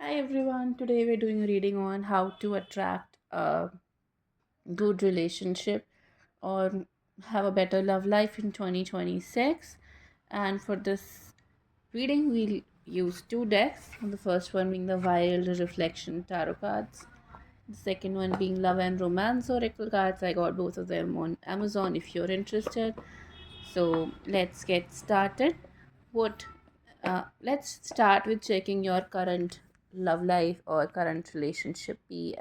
Hi everyone. Today we're doing a reading on how to attract a good relationship or have a better love life in 2026. And for this reading, we'll use two decks. The first one being the Wild Reflection Tarot cards. The second one being Love and Romance Oracle cards. I got both of them on Amazon if you're interested. So let's get started. What let's start with checking your current love life or current relationship new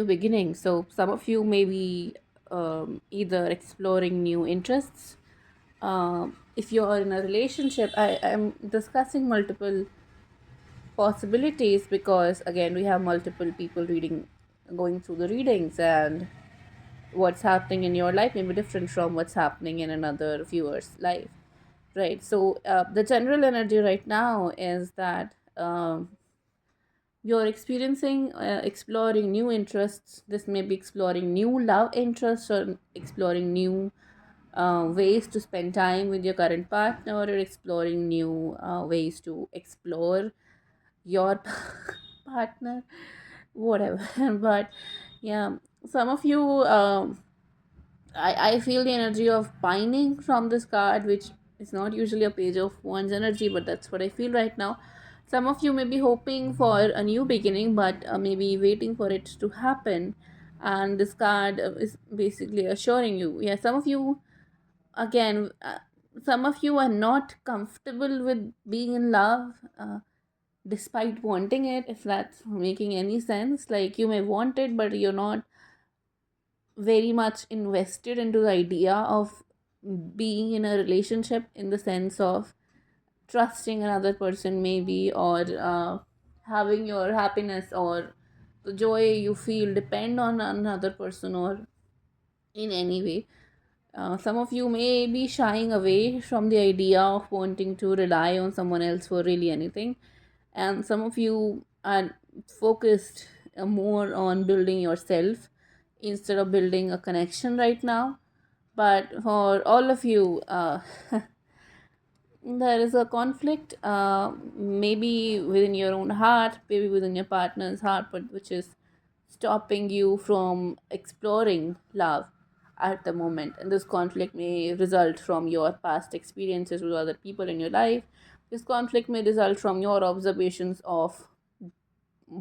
beginning. So some of you may be either exploring new interests. If you're in a relationship, I am discussing multiple possibilities because again we have multiple people reading going through the readings, and what's happening in your life may be different from what's happening in another viewer's life, right? So the general energy right now is that you're experiencing exploring new interests. This may be exploring new love interests or exploring new ways to spend time with your current partner, or exploring new ways to explore your partner, whatever. But yeah, some of you I feel the energy of pining from this card, which is not usually a page of one's energy, but that's what I feel right now. Some of you may be hoping for a new beginning, but maybe waiting for it to happen. And this card is basically assuring you. Yeah, some of you, again, some of you are not comfortable with being in love. Despite wanting it, if that's making any sense. Like, you may want it, but you're not very much invested into the idea of being in a relationship, in the sense of trusting another person maybe, or having your happiness or the joy you feel depend on another person, or in any way. Some of you may be shying away from the idea of wanting to rely on someone else for really anything, and some of you are focused more on building yourself instead of building a connection right now. But for all of you, there is a conflict, maybe within your own heart, maybe within your partner's heart, but which is stopping you from exploring love at the moment. And this conflict may result from your past experiences with other people in your life. This conflict may result from your observations of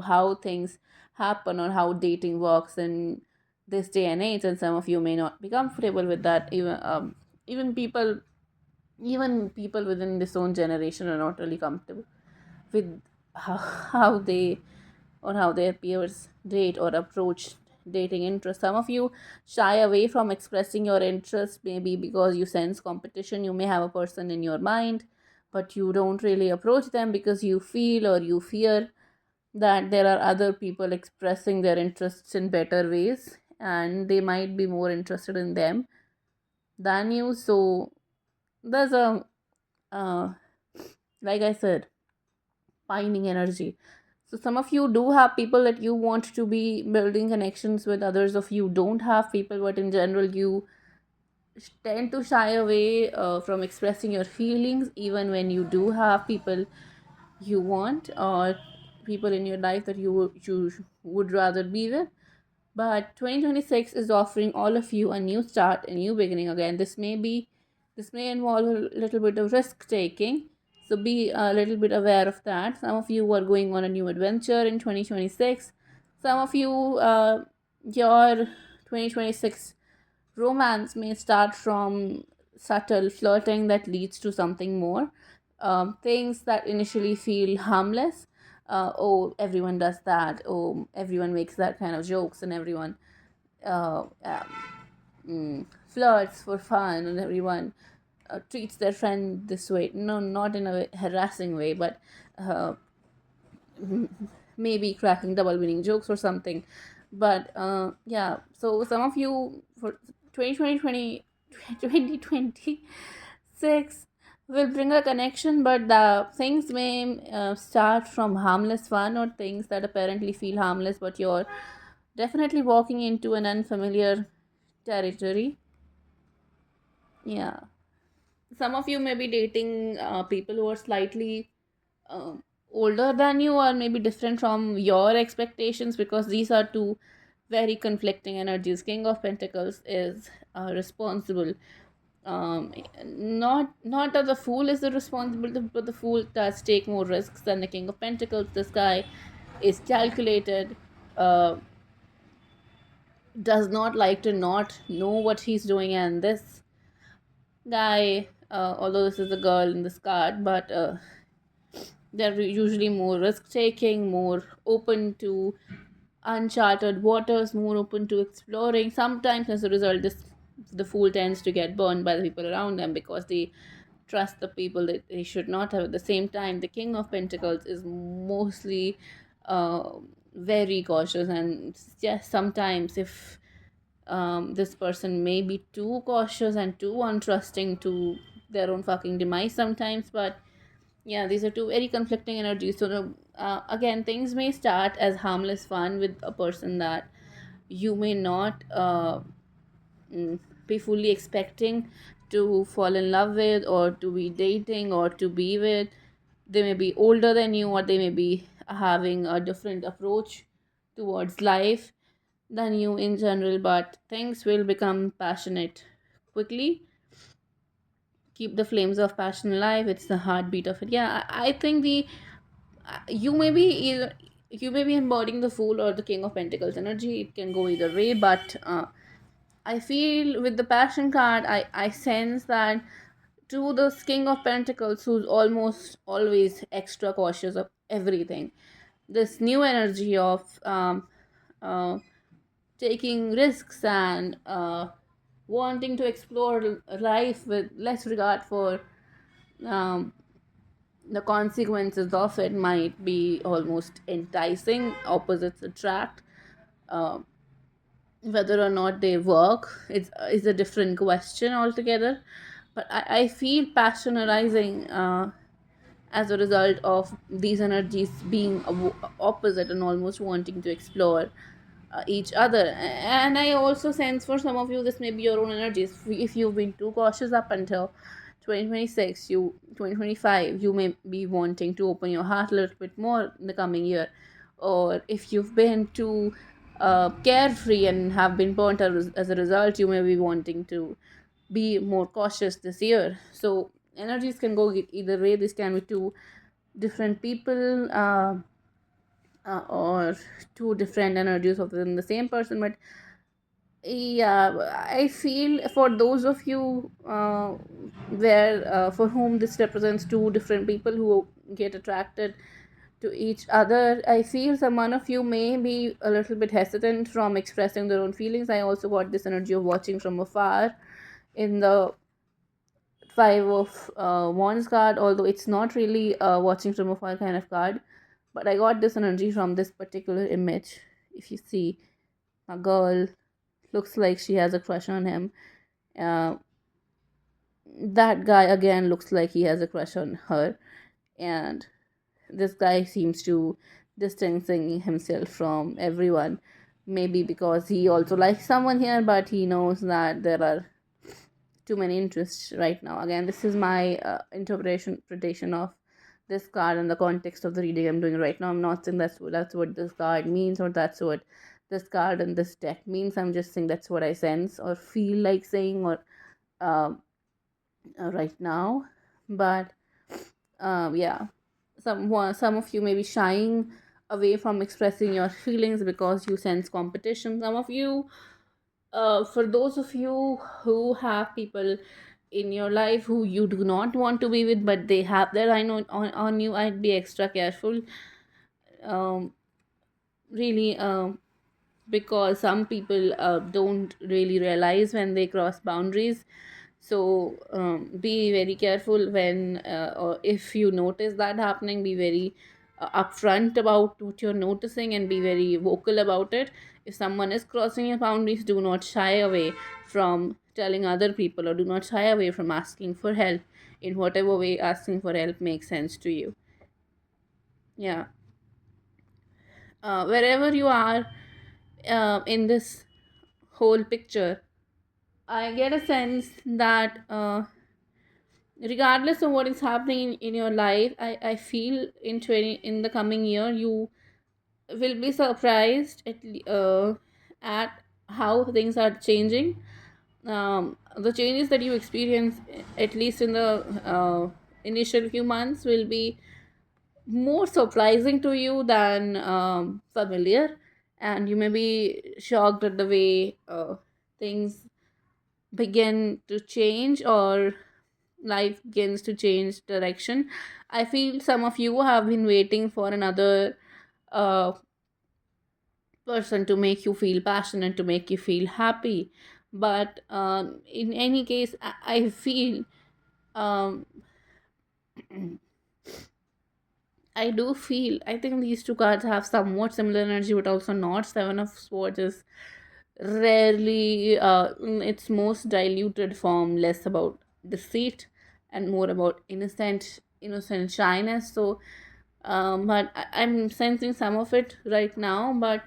how things happen or how dating works in this day and age, and some of you may not be comfortable with that. Even people even people within this own generation are not really comfortable with how they or how their peers date or approach dating interest. Some of you shy away from expressing your interest, maybe because you sense competition. You may have a person in your mind, but you don't really approach them because you feel or you fear that there are other people expressing their interests in better ways, and they might be more interested in them than you. So there's a uh, like I said, pining energy. So some of you do have people that you want to be building connections with, others of you don't have people, but in general you tend to shy away from expressing your feelings even when you do have people you want, or people in your life that you would rather be with. But 2026 is offering all of you a new start, a new beginning. Again, this may involve a little bit of risk taking, so be a little bit aware of that. Some of you are going on a new adventure in 2026. Some of you, your 2026 romance may start from subtle flirting that leads to something more. Things that initially feel harmless. Oh, everyone does that. Oh, everyone makes that kind of jokes, and everyone uh, um, flirts for fun, and everyone treats their friend this way. No, not in a harassing way, but uh, maybe cracking double meaning jokes or something. But yeah, so some of you for 2026 will bring a connection, but the things may start from harmless fun, or things that apparently feel harmless, but you're definitely walking into an unfamiliar territory. Yeah, some of you may be dating people who are slightly older than you, or maybe different from your expectations, because these are two very conflicting energies. King of Pentacles is responsible. Not that the fool is the responsibility, but the fool does take more risks than the King of Pentacles. This guy is calculated, uh, does not like to not know what he's doing, and this guy, although this is a girl in this card, but they're usually more risk taking, more open to uncharted waters, more open to exploring. Sometimes, as a result, the fool tends to get burned by the people around them because they trust the people that they should not have. At the same time, the King of Pentacles is mostly uh, very cautious, and just sometimes if this person may be too cautious and too untrusting to their own fucking demise sometimes. But yeah, these are two very conflicting energies. So again, things may start as harmless fun with a person that you may not be fully expecting to fall in love with, or to be dating, or to be with. They may be older than you, or they may be having a different approach towards life than you in general, but things will become passionate quickly. Keep the flames of passion alive. It's the heartbeat of it. Yeah, I think the you may be either, you may be embodying the Fool or the King of Pentacles energy. It can go either way, but I feel with the passion card, I sense that to the King of Pentacles, who's almost always extra cautious of everything, this new energy of uh, taking risks and wanting to explore life with less regard for um, the consequences of it might be almost enticing. Opposites attract. Uh, Whether or not they work is a different question altogether. But I feel passionalizing as a result of these energies being opposite and almost wanting to explore each other. And I also sense for some of you this may be your own energies. If you've been too cautious up until 2026, 2025, you may be wanting to open your heart a little bit more in the coming year. Or if you've been too carefree and have been burnt out as a result, you may be wanting to be more cautious this year. So energies can go either way. This can be two different people, or two different energies of within the same person. But yeah, I feel for those of you where for whom this represents two different people who get attracted to each other, I feel some one of you may be a little bit hesitant from expressing their own feelings. I also got this energy of watching from afar in the Five of Wands card, although it's not really a watching from afar kind of card. But I got this energy from this particular image. If you see, a girl looks like she has a crush on him. Uh, that guy again looks like he has a crush on her. And this guy seems to distancing himself from everyone. Maybe because he also likes someone here, but he knows that there are too many interests right now. Again, this is my interpretation of this card in the context of the reading I'm doing right now. I'm not saying that's what this card means, or that's what this card and this deck means. I'm just saying that's what I sense or feel like saying, or uh, right now. But yeah, some of you may be shying away from expressing your feelings because you sense competition. Some of you, for those of you who have people in your life who you do not want to be with, but they have their eye on you, I'd be extra careful. um, really, because some people don't really realize when they cross boundaries. So be very careful when, or if you notice that happening, be very upfront about what you're noticing and be very vocal about it. If someone is crossing your boundaries, do not shy away from telling other people, or do not shy away from asking for help in whatever way asking for help makes sense to you. Yeah. Wherever you are in this whole picture, I get a sense that regardless of what is happening in your life, I feel in the coming year you will be surprised at how things are changing. The changes that you experience, at least in the initial few months, will be more surprising to you than familiar, and you may be shocked at the way things begin to change, or life begins to change direction. I feel some of you have been waiting for another uh, person to make you feel passionate, to make you feel happy. But in any case, I feel um, I do feel, I think these two cards have somewhat similar energy, but also not. Seven of Swords is rarely, in its most diluted form, less about deceit and more about innocent shyness. So, but I'm sensing some of it right now, but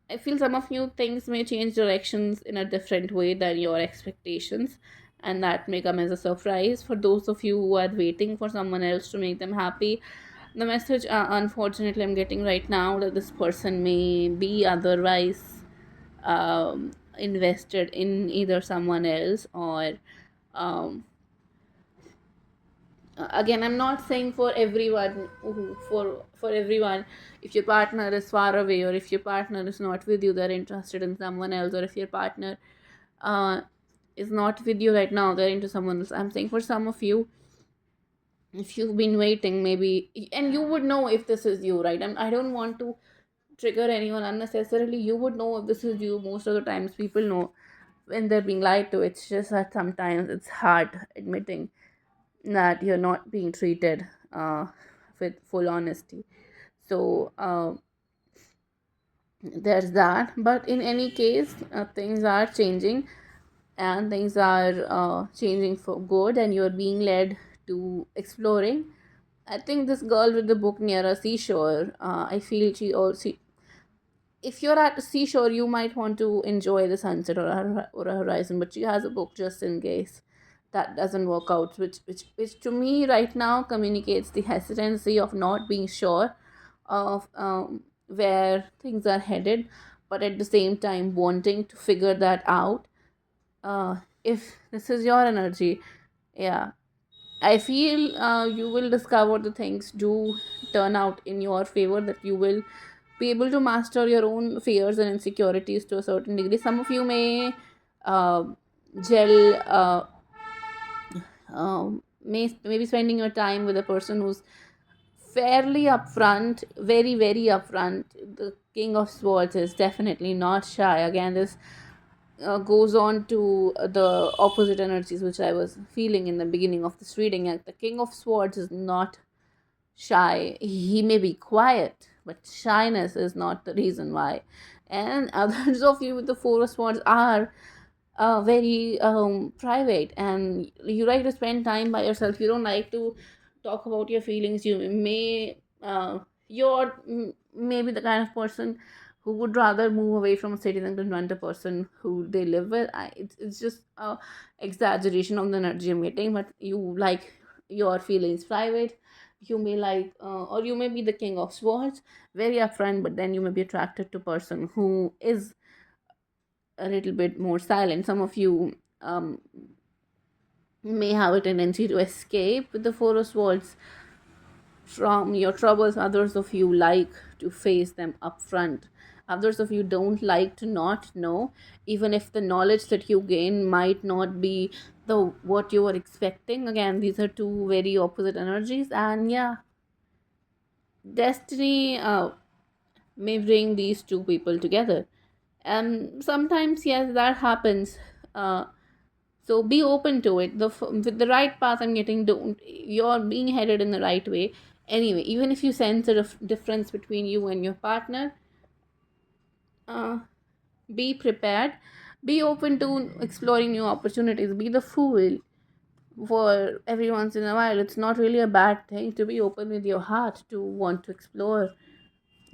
I feel some of you things may change directions in a different way than your expectations, and that may come as a surprise for those of you who are waiting for someone else to make them happy. The message, unfortunately, I'm getting right now that this person may be otherwise invested in either someone else, or um, again, I'm not saying for everyone for everyone. If your partner is far away, or if your partner is not with you, they're interested in someone else, or if your partner uh, is not with you right now, they're into someone else. I'm saying for some of you, if you've been waiting, maybe, and you would know if this is you, right? I don't want to trigger anyone unnecessarily. You would know if this is you. Most of the times people know when they're being lied to. It's just that sometimes it's hard admitting that you're not being treated with full honesty. So there's that. But in any case, things are changing, and things are changing for good, and you're being led to exploring. I think this girl with the book near a seashore, I feel she also, if you're at a seashore, you might want to enjoy the sunset, or a horizon, but she has a book just in case that doesn't work out, which to me right now communicates the hesitancy of not being sure of where things are headed, but at the same time wanting to figure that out. If this is your energy, yeah, I feel you will discover the things do turn out in your favor, that you will be able to master your own fears and insecurities to a certain degree. Some of you may uh, gel, maybe spending your time with a person who's fairly upfront, very, very upfront. The King of Swords is definitely not shy. Again, this goes on to the opposite energies which I was feeling in the beginning of this reading. The King of Swords is not shy. He may be quiet, but shyness is not the reason why. And others of you with the Four of Swords are very private, and you like to spend time by yourself. You don't like to talk about your feelings. You may you're maybe the kind of person who would rather move away from a city than confront a person who they live with. It's just a exaggeration of the energy I'm getting, but you like your feelings private. You may like, or you may be the King of Swords, very upfront, but then you may be attracted to a person who is a little bit more silent. Some of you may have a tendency to escape with the Four of Swords from your troubles. Others of you like to face them up front. Others of you don't like to not know, even if the knowledge that you gain might not be the what you were expecting. Again, these are two very opposite energies, and yeah, destiny may bring these two people together. And sometimes, yes, that happens. Uh, so be open to it. With the right path I'm getting, don't, you're being headed in the right way anyway. Even if you sense a difference between you and your partner, uh, be prepared. Be open to exploring new opportunities. Be the fool for every once in a while. It's not really a bad thing to be open with your heart, to want to explore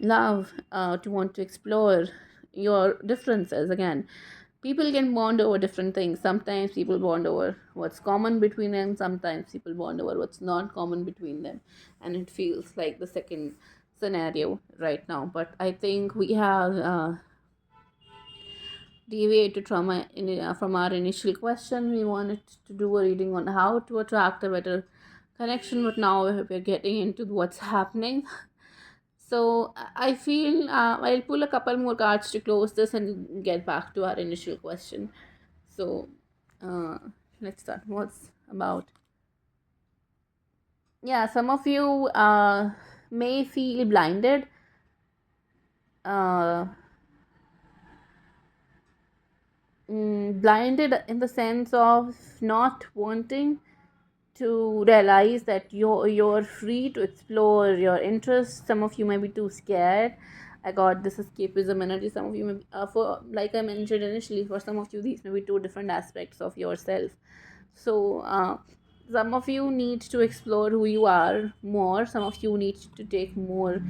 love, to want to explore your differences again. People can bond over different things. Sometimes people bond over what's common between them, sometimes people bond over what's not common between them, and it feels like the second scenario right now. But I think we have deviated from our initial question. We wanted to do a reading on how to attract a better connection, but now we're getting into what's happening. So I feel I'll pull a couple more cards to close this and get back to our initial question. So uh, let's start. What's about? Yeah, some of you may feel blinded. Uh, Blinded in the sense of not wanting to realize that you're free to explore your interests. Some of you may be too scared. I got this escapism energy. Some of you may be, for like I mentioned initially, for some of you these may be two different aspects of yourself. So some of you need to explore who you are more. Some of you need to take more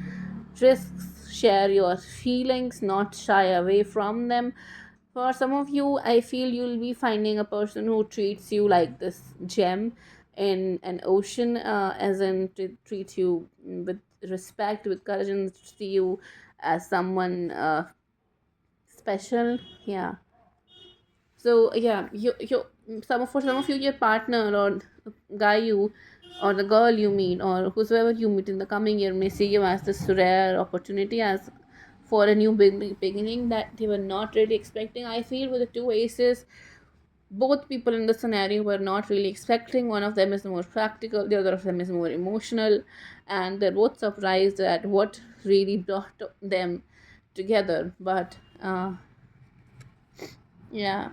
risks, share your feelings, not shy away from them. For some of you, I feel you'll be finding a person who treats you like this gem in an ocean, as in to treat you with respect, with courage, and see you as someone special. Yeah. So yeah, for some of you, your partner or the guy you or the girl you meet or whosoever you meet in the coming year may see you as this rare opportunity, as for a new beginning that they were not really expecting. I feel with the two aces, both people in the scenario were not really expecting. One of them is more practical, the other of them is more emotional, and they're both surprised at what really brought them together. But yeah,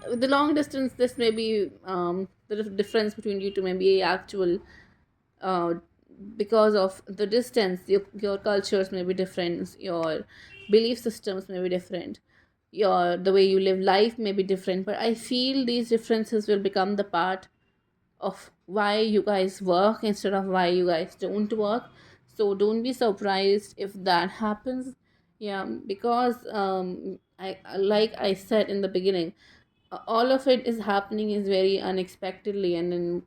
with the long distance, this may be the difference between you two may be actual, uh, because of the distance. Your cultures may be different, your belief systems may be different, your the way you live life may be different, but I feel these differences will become the part of why you guys work instead of why you guys don't work. So don't be surprised if that happens. Yeah, because I, like I said in the beginning, all of it is happening is very unexpectedly and in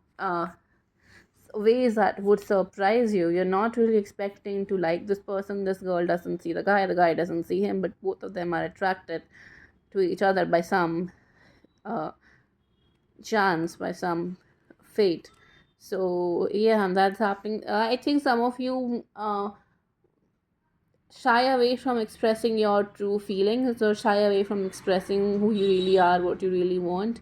ways that would surprise you. You're not really expecting to like this person. This girl doesn't see the guy doesn't see him, but both of them are attracted to each other by some uh, chance, by some fate. So yeah, that's happening. I think some of you shy away from expressing your true feelings, or shy away from expressing who you really are, what you really want.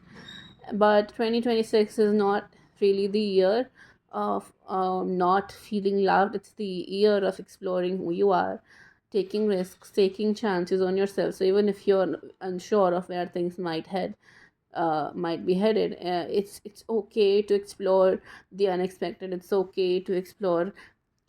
But 2026 is not really the year of not feeling loved. It's the year of exploring who you are, taking risks, taking chances on yourself. So even if you're unsure of where things might be headed, it's okay to explore the unexpected. It's okay to explore,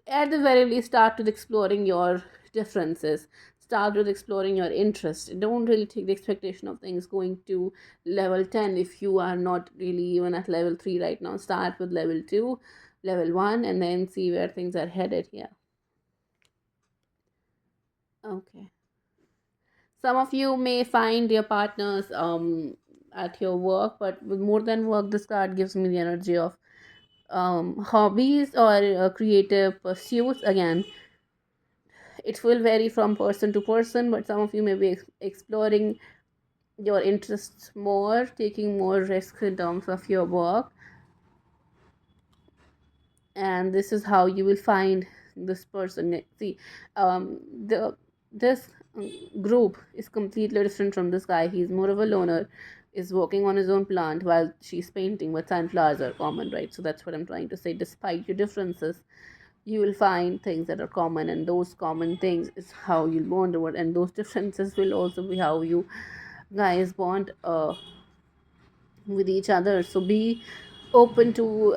at the very least, start with exploring your differences, start with exploring your interests. Don't really take the expectation of things going to level 10 if you are not really even at level 3 right now. Start with level 2, level 1, and then see where things are headed. Yeah. Okay. Some of you may find your partners at your work, but with more than work, this card gives me the energy of hobbies or creative pursuits. Again, it will vary from person to person, but some of you may be exploring your interests more, taking more risks in terms of your work, and this is how you will find this person. See, the this group is completely different from this guy. He's more of a loner, is working on his own plant while she's painting, but sunflowers are common, right? So that's what I'm trying to say. Despite your differences, you will find things that are common, and those common things is how you'll bond over, and those differences will also be how you guys bond with each other. So be open to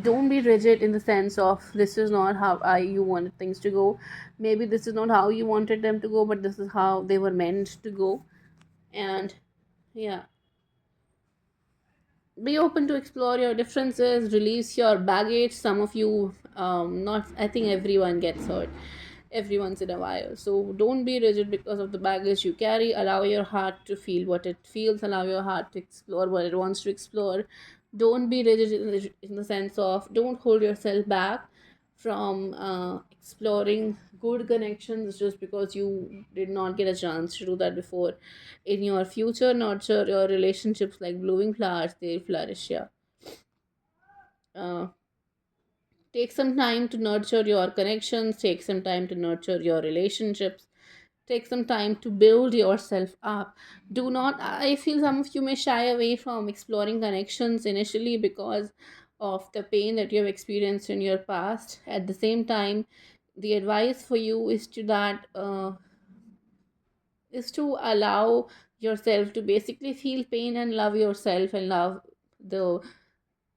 don't be rigid in the sense of this is not how you wanted things to go. Maybe this is not how you wanted them to go, but this is how they were meant to go. And yeah, be open to explore your differences, release your baggage. Some of you, not I think everyone gets hurt, every once in a while. So don't be rigid because of the baggage you carry. Allow your heart to feel what it feels, allow your heart to explore what it wants to explore. Don't be rigid in the sense of don't hold yourself back from exploring good connections just because you did not get a chance to do that before. In your future, nurture your relationships like blooming flowers, they flourish. Yeah. uh, Take some time to nurture your connections, take some time to nurture your relationships, take some time to build yourself up. Do not, I feel some of you may shy away from exploring connections initially because of the pain that you have experienced in your past. At the same time, the advice for you is to that is to allow yourself to basically feel pain and love yourself and love the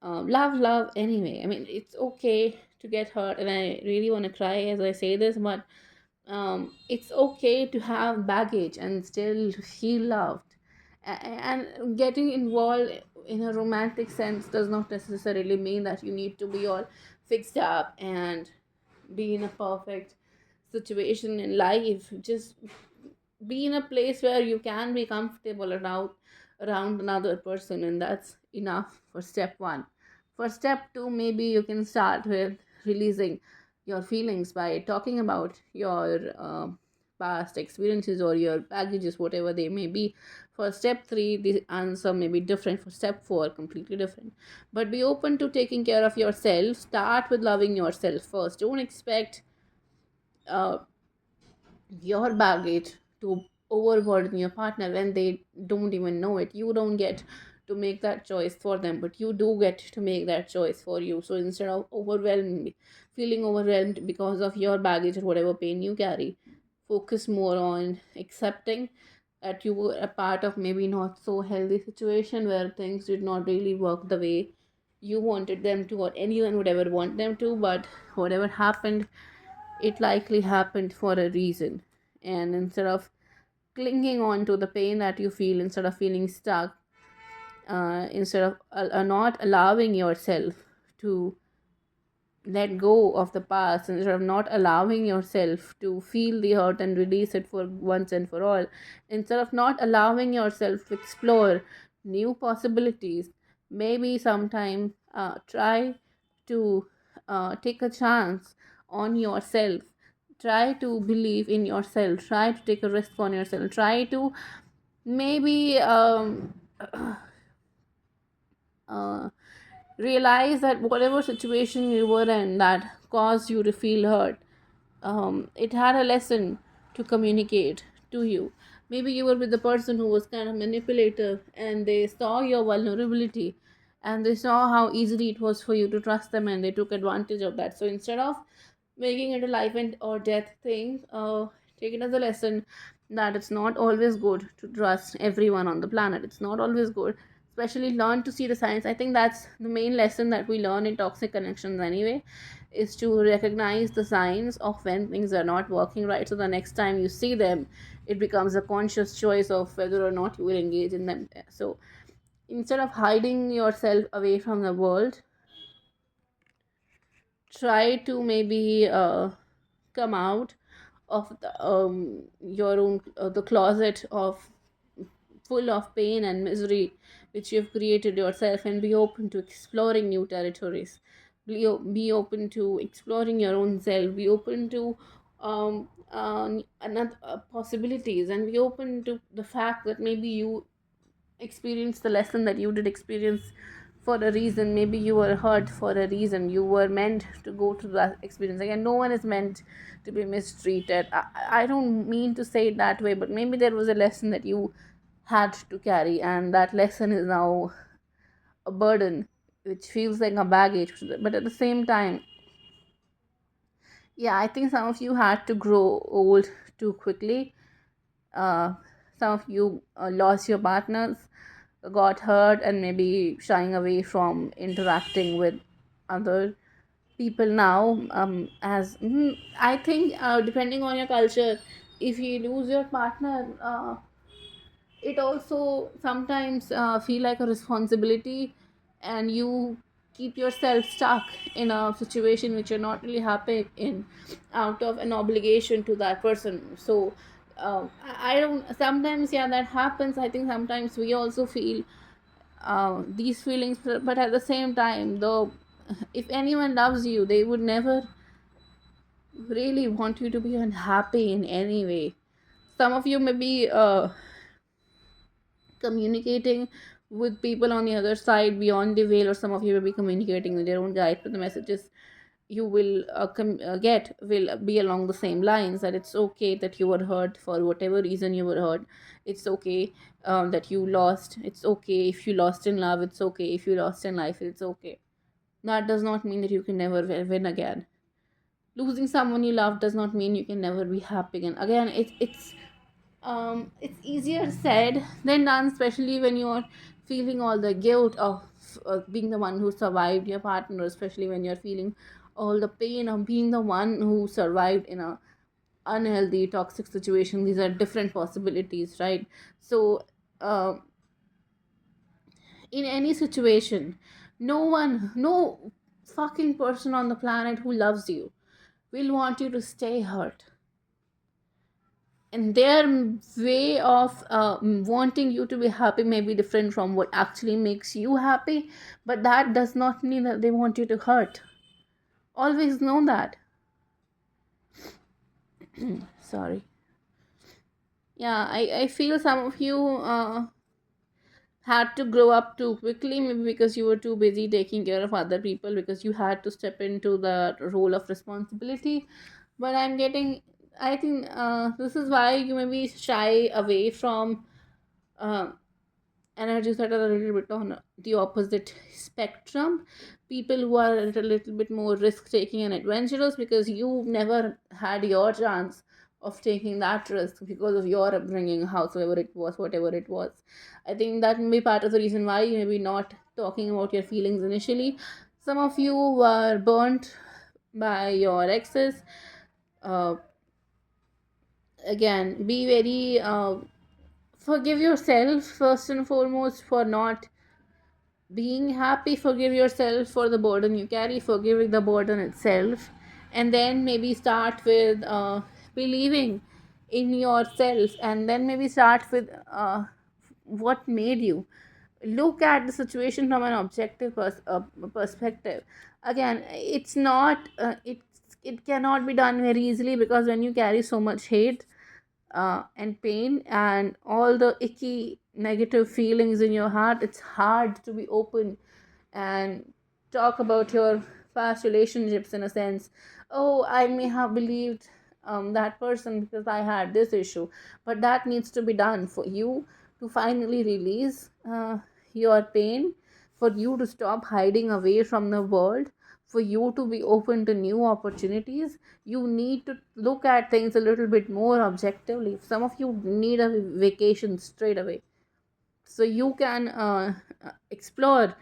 love anyway. I mean, it's okay to get hurt, and I really want to cry as I say this, but it's okay to have baggage and still feel loved. And getting involved in a romantic sense does not necessarily mean that you need to be all fixed up and be in a perfect situation in life. Just be in a place where you can be comfortable around another person, and that's enough for step 1. For step 2, maybe you can start with releasing your feelings by talking about your past experiences or your baggages, whatever they may be. For step 3, the answer may be different. For step 4, completely different. But be open to taking care of yourself. Start with loving yourself first. Don't expect uh, your baggage to overburden your partner when they don't even know it. You don't get to make that choice for them, but you do get to make that choice for you. So instead of feeling overwhelmed because of your baggage or whatever pain you carry, focus more on accepting that you were a part of maybe not so healthy situation where things did not really work the way you wanted them to, or anyone would ever want them to. But whatever happened, it likely happened for a reason. And instead of clinging on to the pain that you feel, instead of feeling stuck, instead of not allowing yourself to let go of the past, instead of not allowing yourself to feel the hurt and release it for once and for all, instead of not allowing yourself to explore new possibilities, maybe sometime try to take a chance on yourself. Try to believe in yourself, try to take a risk on yourself, try to maybe uh, realize that whatever situation you were in that caused you to feel hurt, it had a lesson to communicate to you. Maybe you were with the person who was kind of manipulative and they saw your vulnerability and they saw how easily it was for you to trust them, and they took advantage of that. So instead of making it a life and or death thing, take it as a lesson that it's not always good to trust everyone on the planet. It's not always good. Especially learn to see the signs. I think that's the main lesson that we learn in toxic connections anyway, is to recognize the signs of when things are not working right. So the next time you see them, it becomes a conscious choice of whether or not you will engage in them. So instead of hiding yourself away from the world, try to maybe come out of your own the closet of full of pain and misery which you've created yourself, and be open to exploring new territories. Be open to exploring your own self, be open to another possibilities, and be open to the fact that maybe you experience the lesson that you did experience for a reason. Maybe you were hurt for a reason. You were meant to go through that experience. Again, no one is meant to be mistreated. I don't mean to say it that way, but maybe there was a lesson that you had to carry, and that lesson is now a burden which feels like a baggage. But at the same time, yeah, I think some of you had to grow old too quickly. uh, some of you lost your partners, got hurt, and maybe shying away from interacting with other people now. As I think, depending on your culture, if you lose your partner, it also sometimes feel like a responsibility, and you keep yourself stuck in a situation which you're not really happy in, out of an obligation to that person. So I don't, sometimes, yeah, that happens. I think sometimes we also feel these feelings, but at the same time, though, if anyone loves you, they would never really want you to be unhappy in any way. Some of you may be communicating with people on the other side beyond the veil, or some of you will be communicating with their own guide, but the messages you will get will be along the same lines, that it's okay that you were hurt for whatever reason you were hurt. It's okay that you lost. It's okay if you lost in love. It's okay if you lost in life. It's okay. That does not mean that you can never win again. Losing someone you love does not mean you can never be happy again. Again, it's easier said than done, especially when you're feeling all the guilt of being the one who survived your partner, especially when you're feeling all the pain of being the one who survived in a unhealthy toxic situation. These are different possibilities, right? So uh, in any situation, no fucking person on the planet who loves you will want you to stay hurt, and their way of wanting you to be happy may be different from what actually makes you happy, but that does not mean that they want you to hurt. Always know that. Sorry. Yeah, I feel some of you had to grow up too quickly, maybe because you were too busy taking care of other people, because you had to step into the role of responsibility. But I think this is why you may be shy away from uh, energies that are a little bit on the opposite spectrum. People who are a little bit more risk taking and adventurous, because you never had your chance of taking that risk because of your upbringing, howsoever it was, whatever it was. I think that may be part of the reason why you may be not talking about your feelings initially. Some of you were burnt by your exes. uh, Again, be very forgive yourself first and foremost for not being happy. Forgive yourself for the burden you carry, forgiving the burden itself, and then maybe start with believing in yourself, and then maybe start with what made you. Look at the situation from an objective perspective. Again, it's not it cannot be done very easily, because when you carry so much hate and pain and all the icky negative feelings in your heart, it's hard to be open and talk about your past relationships in a sense. Oh, I may have believed that person because I had this issue, but that needs to be done for you to finally release your pain, for you to stop hiding away from the world, for you to be open to new opportunities. You need to look at things a little bit more objectively. Some of you need a vacation straight away, so you can explore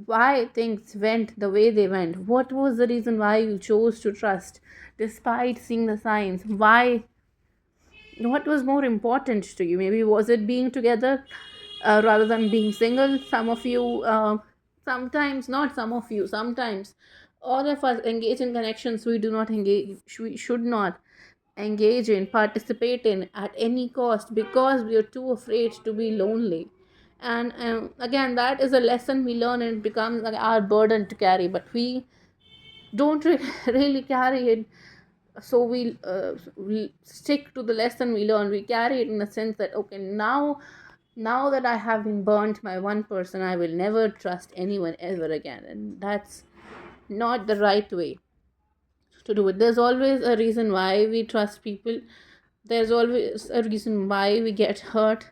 why things went the way they went. What was the reason why you chose to trust despite seeing the signs? Why? What was more important to you? Maybe was it being together rather than being single? Some of you, sometimes, not some of you, sometimes all of us engage in connections we do not engage, we should not engage in, participate in at any cost, because we are too afraid to be lonely. And again, that is a lesson we learn, and it becomes like our burden to carry, but we don't really carry it. So we stick to the lesson we learn. We carry it in the sense that, okay, now that I have been burnt by one person, I will never trust anyone ever again, and that's not the right way to do it. There's always a reason why we trust people. There's always a reason why we get hurt.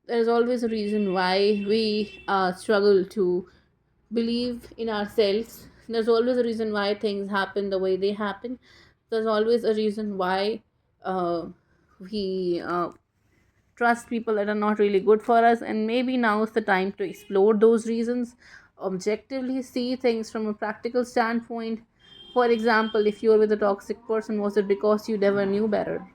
There's always a reason why we struggle to believe in ourselves. There's always a reason why things happen the way they happen. There's always a reason why we trust people that are not really good for us. And maybe now is the time to explore those reasons, objectively see things from a practical standpoint. For example, if you're with a toxic person, was it because you never knew better?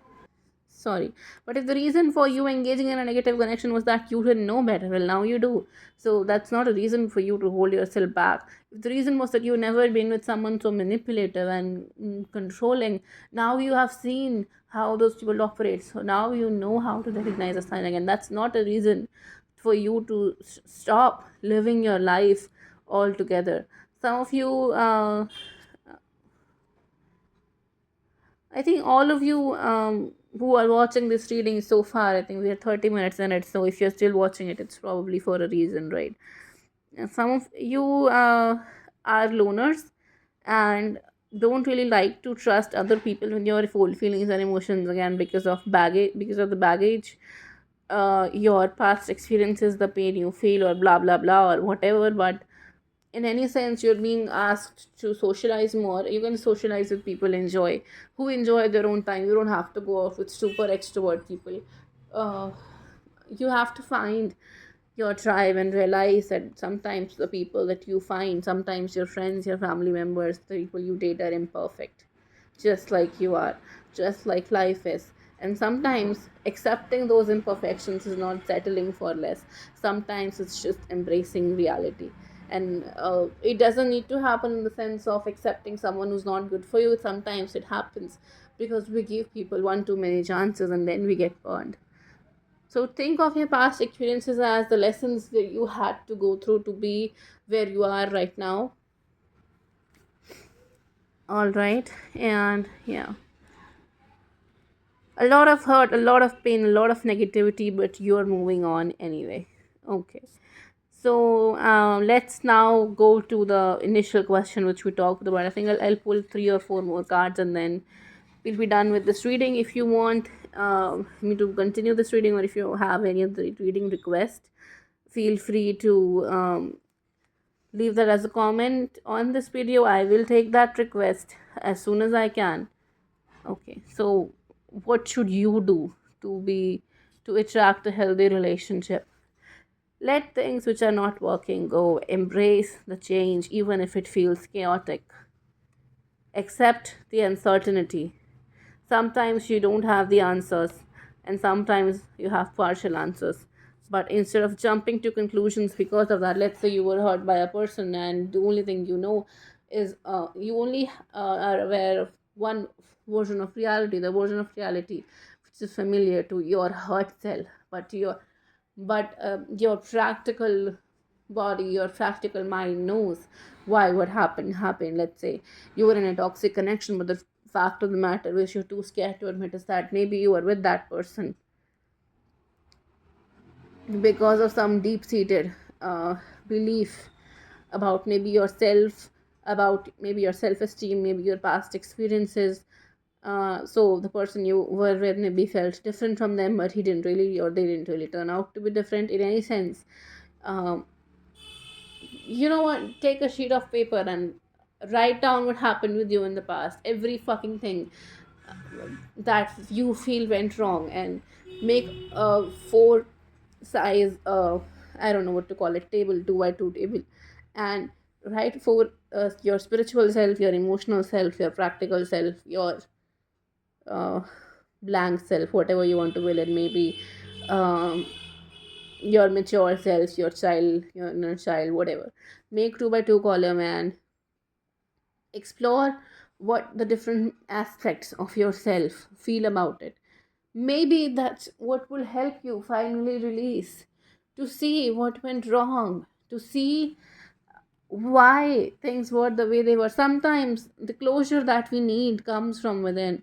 sorry, but if the reason for you engaging in a negative connection was that you didn't know better, well, now you do. So that's not a reason for you to hold yourself back. If the reason was that you've never been with someone so manipulative and controlling, now you have seen how those people operate, so now you know how to recognize a sign again. That's not a reason for you to stop living your life altogether. Some of you, I think all of you who are watching this reading so far, I think we are 30 minutes in it. So if you're still watching it, it's probably for a reason, right? Some of you are loners and don't really like to trust other people with your full feelings and emotions again because of baggage, because of the baggage, your past experiences, the pain you feel, or blah blah blah, or whatever. But in any sense, you're being asked to socialize more. You can socialize with people who enjoy their own time. You don't have to go off with super extrovert people. uh, you have to find your tribe and realize that sometimes the people that you find, sometimes your friends, your family members, the people you date are imperfect, just like you are, just like life is. And sometimes accepting those imperfections is not settling for less. Sometimes it's just embracing reality. And it doesn't need to happen in the sense of accepting someone who's not good for you. Sometimes it happens because we give people one too many chances and then we get burned. So think of your past experiences as the lessons that you had to go through to be where you are right now. All right. And yeah, a lot of hurt, a lot of pain, a lot of negativity, but you're moving on anyway. Okay. So let's now go to the initial question which we talked about. I think I'll pull three or four more cards and then we'll be done with this reading. If you want me to continue this reading, or if you have any of the reading request, feel free to leave that as a comment on this video. I will take that request as soon as I can. Okay, so what should you do to attract a healthy relationship? Let things which are not working go. Embrace the change even if it feels chaotic. Accept the uncertainty. Sometimes you don't have the answers, and sometimes you have partial answers. But instead of jumping to conclusions because of that, let's say you were hurt by a person, and the only thing you know is you only are aware of one version of reality, the version of reality which is familiar to your hurt self, but your practical body, your practical mind knows why what happened. Let's say you were in a toxic connection, but the fact of the matter is you're too scared to admit is that maybe you were with that person because of some deep-seated belief about maybe yourself, about maybe your self-esteem, maybe your past experiences. So the person you were with maybe felt different from them, but he didn't really, or they didn't really turn out to be different in any sense. um, you know what, take a sheet of paper and write down what happened with you in the past, every fucking thing that you feel went wrong, and make a four size, I don't know what to call it, table, 2 by 2 table, and write for your spiritual self, your emotional self, your practical self, your uh, blank self, whatever you want to will it, maybe um, your mature self, your child, your inner child, whatever. Make 2 by 2 column and explore what the different aspects of yourself feel about it. Maybe that's what will help you finally release, to see what went wrong, to see why things were the way they were. Sometimes the closure that we need comes from within,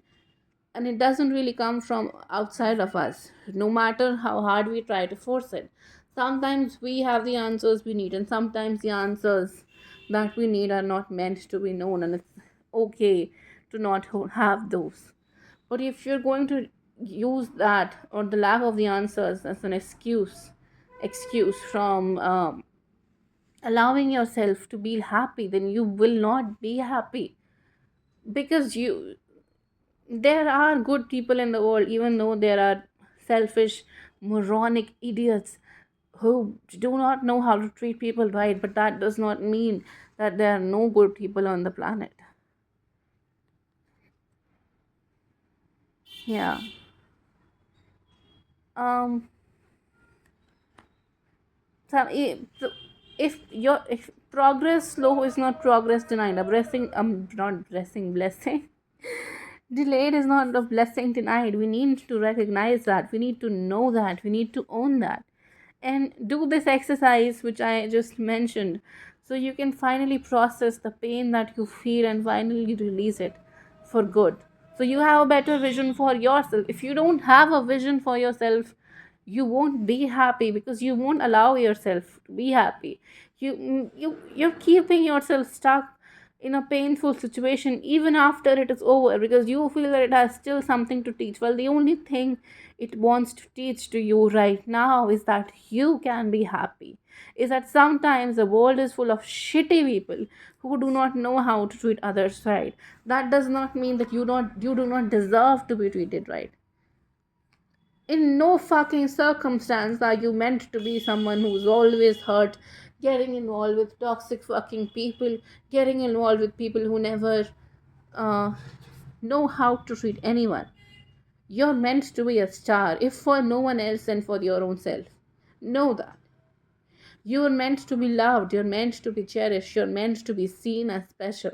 and it doesn't really come from outside of us, no matter how hard we try to force it. Sometimes we have the answers we need, and sometimes the answers that we need are not meant to be known, and it's okay to not have those. But if you're going to use that or the lack of the answers as an excuse from allowing yourself to be happy, then you will not be happy, because you there are good people in the world, even though there are selfish, moronic idiots who do not know how to treat people right, but that does not mean that there are no good people on the planet. Yeah. um so if progress slow is not progress denied, a blessing, not blessing, blessing delayed is not a blessing denied. We need to recognize that, we need to know that, we need to own that, and do this exercise which I just mentioned, so you can finally process the pain that you feel and finally release it for good. So you have a better vision for yourself. If you don't have a vision for yourself, you won't be happy, because you won't allow yourself to be happy. You're keeping yourself stuck in a painful situation even after it is over, because you feel that it has still something to teach. Well, the only thing it wants to teach to you right now is that you can be happy, is that sometimes the world is full of shitty people who do not know how to treat others right. That does not mean that you do not deserve to be treated right. In no fucking circumstance are you meant to be someone who's always hurt, getting involved with toxic fucking people, getting involved with people who never uh, know how to treat anyone. You're meant to be a star, if for no one else and for your own self. Know that. You're meant to be loved, you're meant to be cherished, you're meant to be seen as special.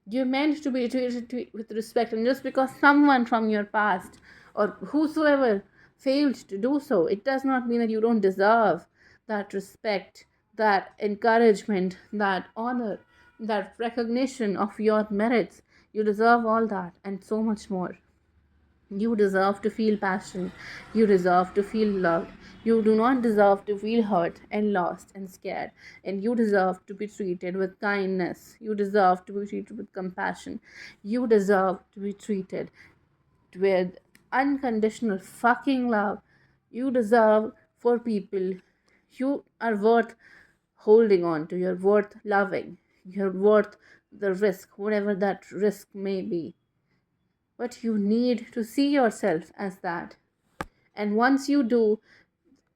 You're meant to be treated with respect, and just because someone from your past or whosoever failed to do so, it does not mean that you don't deserve that respect, that encouragement, that honor, that recognition of your merits. You deserve all that and so much more. You deserve to feel passion. You deserve to feel loved. You do not deserve to feel hurt and lost and scared. And you deserve to be treated with kindness. You deserve to be treated with compassion. You deserve to be treated with unconditional fucking love. You deserve for people. You are worth holding on to. You're worth loving. You're worth the risk, whatever that risk may be. But you need to see yourself as that. And once you do,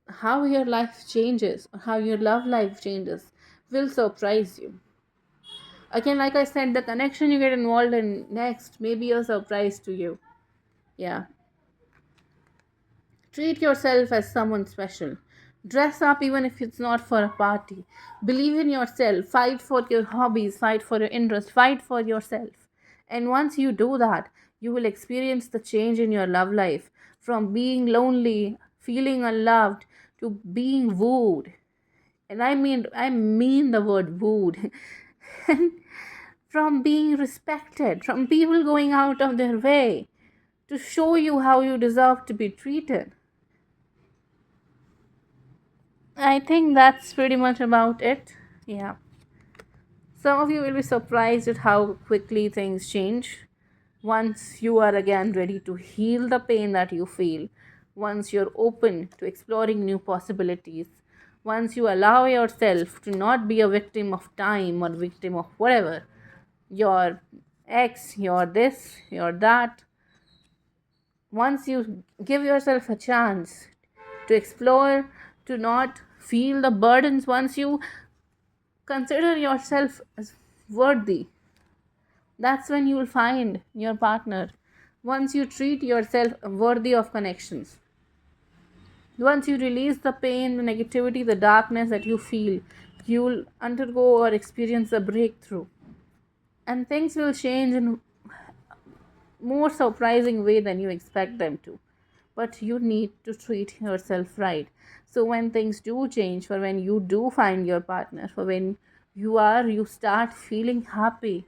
how your life changes, how your love life changes, will surprise you. Again, like I said, the connection you get involved in next may be a surprise to you. Yeah. Treat yourself as someone special. Dress up even if it's not for a party. Believe in yourself. Fight for your hobbies. Fight for your interests. Fight for yourself. And once you do that, you will experience the change in your love life, from being lonely, feeling unloved, to being wooed. And I mean the word wooed. And from being respected, from people going out of their way to show you how you deserve to be treated. I think that's pretty much about it. Yeah. Some of you will be surprised at how quickly things change once you are again ready to heal the pain that you feel, once you're open to exploring new possibilities, once you allow yourself to not be a victim of time or victim of whatever, your ex, your this, your that. Once you give yourself a chance to explore, to not feel the burdens, once you consider yourself as worthy, that's when you will find your partner. Once you treat yourself worthy of connections, once you release the pain, the negativity, the darkness that you feel, you'll undergo or experience a breakthrough, and things will change in more surprising way than you expect them to. But you need to treat yourself right. So when things do change, for when you do find your partner, for when you start feeling happy,